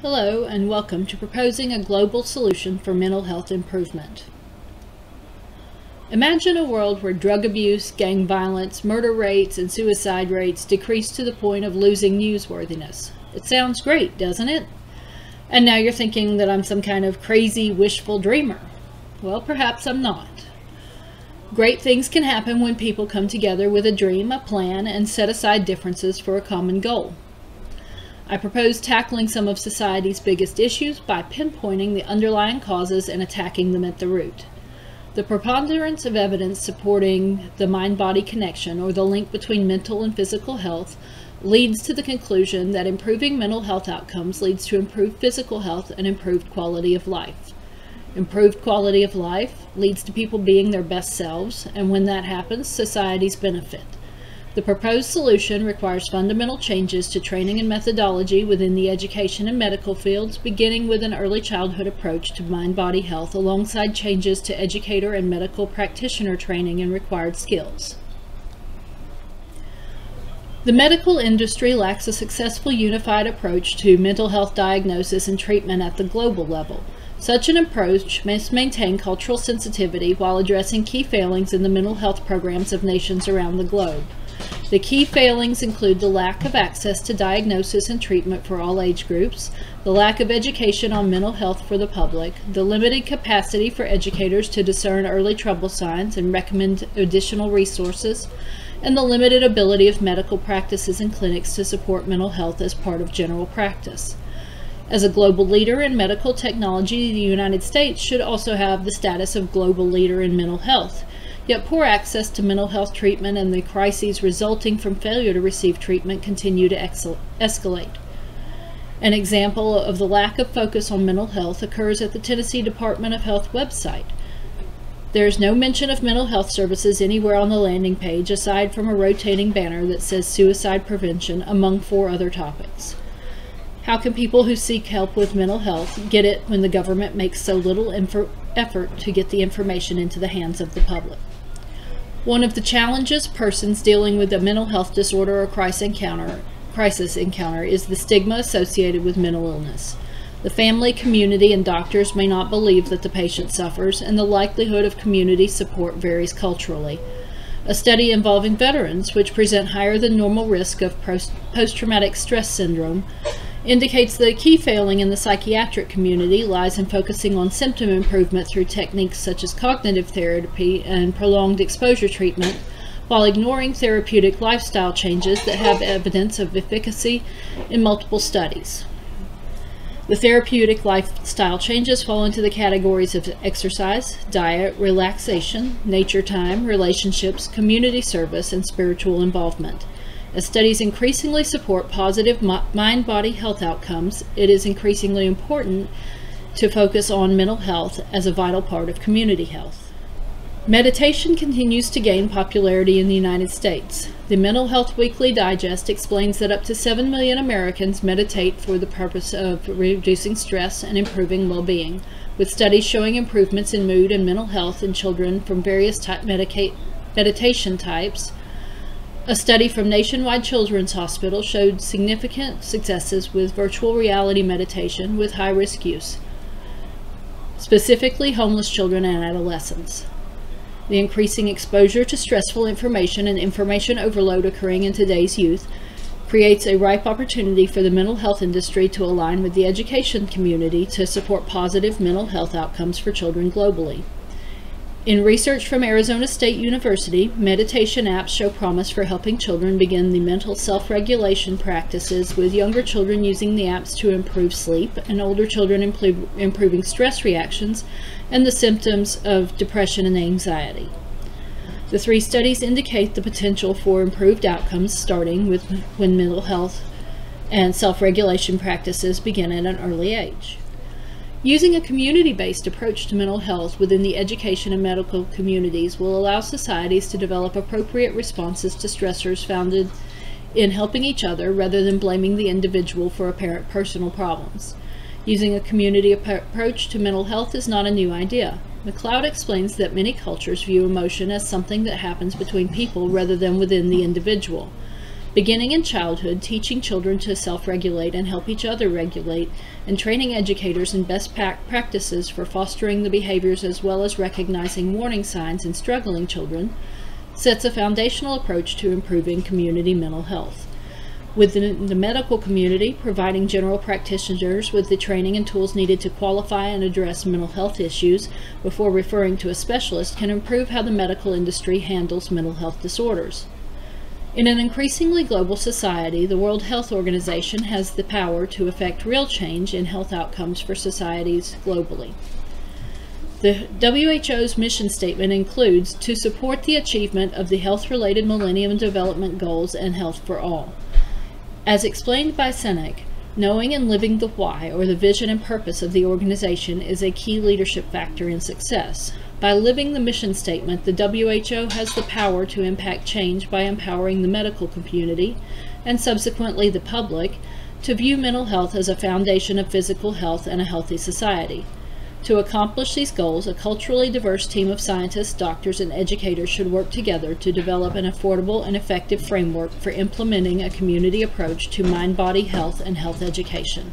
Hello and welcome to Proposing a Global Solution for Mental Health Improvement. Imagine a world where drug abuse, gang violence, murder rates, and suicide rates decrease to the point of losing newsworthiness. It sounds great, doesn't it? And now you're thinking that I'm some kind of crazy, wishful dreamer. Well, perhaps I'm not. Great things can happen when people come together with a dream, a plan, and set aside differences for a common goal. I propose tackling some of society's biggest issues by pinpointing the underlying causes and attacking them at the root. The preponderance of evidence supporting the mind-body connection, or the link between mental and physical health, leads to the conclusion that improving mental health outcomes leads to improved physical health and improved quality of life. Improved quality of life leads to people being their best selves, and when that happens, societies benefit. The proposed solution requires fundamental changes to training and methodology within the education and medical fields, beginning with an early childhood approach to mind-body health alongside changes to educator and medical practitioner training and required skills. The medical industry lacks a successful unified approach to mental health diagnosis and treatment at the global level. Such an approach must maintain cultural sensitivity while addressing key failings in the mental health programs of nations around the globe. The key failings include the lack of access to diagnosis and treatment for all age groups, the lack of education on mental health for the public, the limited capacity for educators to discern early trouble signs and recommend additional resources, and the limited ability of medical practices and clinics to support mental health as part of general practice. As a global leader in medical technology, the United States should also have the status of global leader in mental health. Yet poor access to mental health treatment and the crises resulting from failure to receive treatment continue to escalate. An example of the lack of focus on mental health occurs at the Tennessee Department of Health website. There is no mention of mental health services anywhere on the landing page aside from a rotating banner that says suicide prevention among 4 other topics. How can people who seek help with mental health get it when the government makes so little effort to get the information into the hands of the public? One of the challenges persons dealing with a mental health disorder or crisis encounter is the stigma associated with mental illness. The family, community, and doctors may not believe that the patient suffers, and the likelihood of community support varies culturally. A study involving veterans, which present higher than normal risk of post-traumatic stress syndrome, indicates that a key failing in the psychiatric community lies in focusing on symptom improvement through techniques such as cognitive therapy and prolonged exposure treatment, while ignoring therapeutic lifestyle changes that have evidence of efficacy in multiple studies. The therapeutic lifestyle changes fall into the categories of exercise, diet, relaxation, nature time, relationships, community service, and spiritual involvement. As studies increasingly support positive mind-body health outcomes, it is increasingly important to focus on mental health as a vital part of community health. Meditation continues to gain popularity in the United States. The Mental Health Weekly Digest explains that up to 7 million Americans meditate for the purpose of reducing stress and improving well-being, with studies showing improvements in mood and mental health in children from various meditation types. A study from Nationwide Children's Hospital showed significant successes with virtual reality meditation with high-risk use, specifically homeless children and adolescents. The increasing exposure to stressful information and information overload occurring in today's youth creates a ripe opportunity for the mental health industry to align with the education community to support positive mental health outcomes for children globally. In research from Arizona State University, meditation apps show promise for helping children begin the mental self-regulation practices, with younger children using the apps to improve sleep and older children improving stress reactions and the symptoms of depression and anxiety. The 3 studies indicate the potential for improved outcomes starting with when mental health and self-regulation practices begin at an early age. Using a community-based approach to mental health within the education and medical communities will allow societies to develop appropriate responses to stressors founded in helping each other rather than blaming the individual for apparent personal problems. Using a community approach to mental health is not a new idea. McLeod explains that many cultures view emotion as something that happens between people rather than within the individual. beginning in childhood, teaching children to self-regulate and help each other regulate, and training educators in best practices for fostering the behaviors as well as recognizing warning signs in struggling children, sets a foundational approach to improving community mental health. Within the medical community, providing general practitioners with the training and tools needed to qualify and address mental health issues before referring to a specialist can improve how the medical industry handles mental health disorders. In an increasingly global society, the World Health Organization has the power to effect real change in health outcomes for societies globally. The WHO's mission statement includes to support the achievement of the health-related Millennium Development Goals and health for all. As explained by Seneca, knowing and living the why, or the vision and purpose of the organization, is a key leadership factor in success. By living the mission statement, the WHO has the power to impact change by empowering the medical community, and subsequently the public, to view mental health as a foundation of physical health and a healthy society. To accomplish these goals, a culturally diverse team of scientists, doctors, and educators should work together to develop an affordable and effective framework for implementing a community approach to mind-body health and health education.